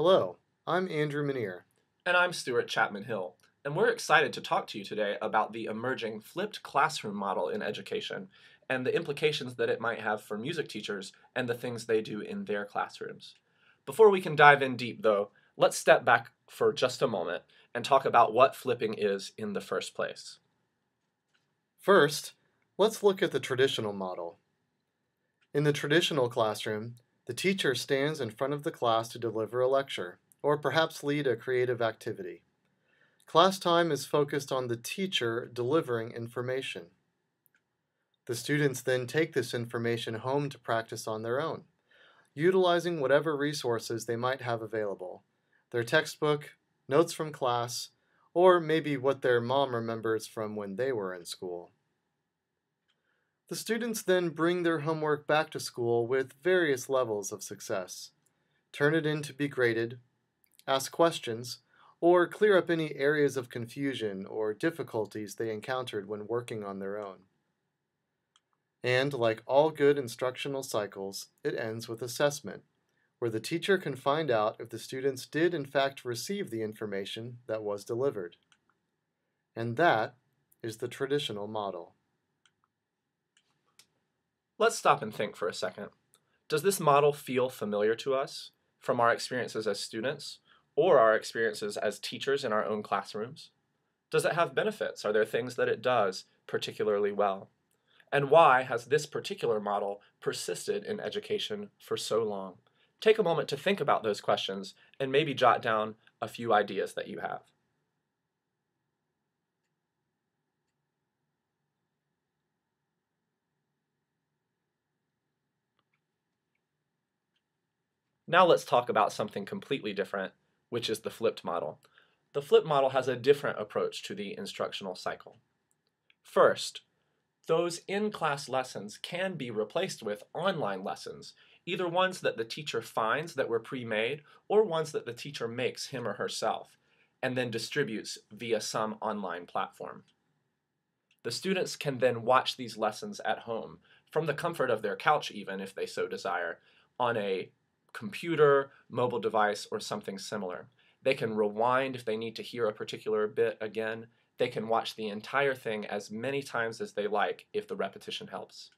Hello, I'm Andrew Minear. And I'm Stuart Chapman Hill, and we're excited to talk to you today about the emerging flipped classroom model in education and the implications that it might have for music teachers and the things they do in their classrooms. Before we can dive in deep, though, let's step back for just a moment and talk about what flipping is in the first place. First, let's look at the traditional model. In the traditional classroom, the teacher stands in front of the class to deliver a lecture, or perhaps lead a creative activity. Class time is focused on the teacher delivering information. The students then take this information home to practice on their own, utilizing whatever resources they might have available, their textbook, notes from class, or maybe what their mom remembers from when they were in school. The students then bring their homework back to school with various levels of success, turn it in to be graded, ask questions, or clear up any areas of confusion or difficulties they encountered when working on their own. And like all good instructional cycles, it ends with assessment, where the teacher can find out if the students did in fact receive the information that was delivered. And that is the traditional model. Let's stop and think for a second. Does this model feel familiar to us from our experiences as students or our experiences as teachers in our own classrooms? Does it have benefits? Are there things that it does particularly well? And why has this particular model persisted in education for so long? Take a moment to think about those questions and maybe jot down a few ideas that you have. Now let's talk about something completely different, which is the flipped model. The flipped model has a different approach to the instructional cycle. First, those in-class lessons can be replaced with online lessons, either ones that the teacher finds that were pre-made or ones that the teacher makes him or herself and then distributes via some online platform. The students can then watch these lessons at home, from the comfort of their couch even if they so desire, on a computer, mobile device, or something similar. They can rewind if they need to hear a particular bit again. They can watch the entire thing as many times as they like if the repetition helps.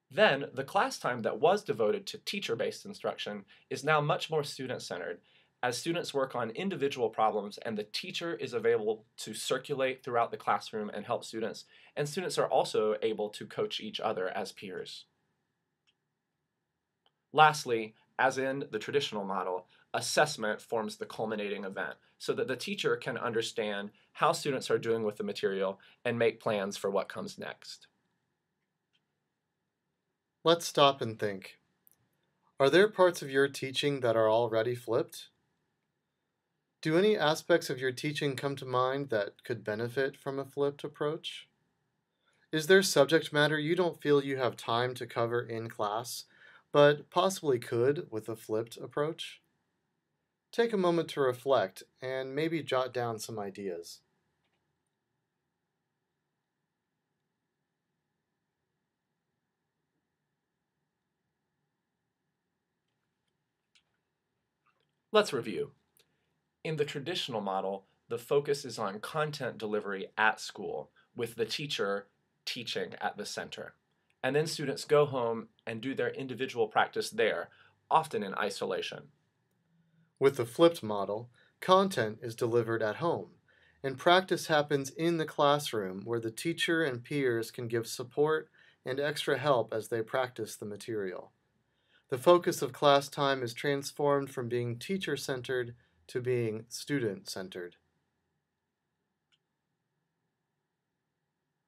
Then, the class time that was devoted to teacher-based instruction is now much more student-centered, as students work on individual problems and the teacher is available to circulate throughout the classroom and help students, and students are also able to coach each other as peers. Lastly, as in the traditional model, assessment forms the culminating event so that the teacher can understand how students are doing with the material and make plans for what comes next. Let's stop and think. Are there parts of your teaching that are already flipped? Do any aspects of your teaching come to mind that could benefit from a flipped approach? Is there subject matter you don't feel you have time to cover in class, but possibly could with a flipped approach? Take a moment to reflect and maybe jot down some ideas. Let's review. In the traditional model, the focus is on content delivery at school, with the teacher teaching at the center. And then students go home and do their individual practice there, often in isolation. With the flipped model, content is delivered at home, and practice happens in the classroom where the teacher and peers can give support and extra help as they practice the material. The focus of class time is transformed from being teacher-centered to being student-centered.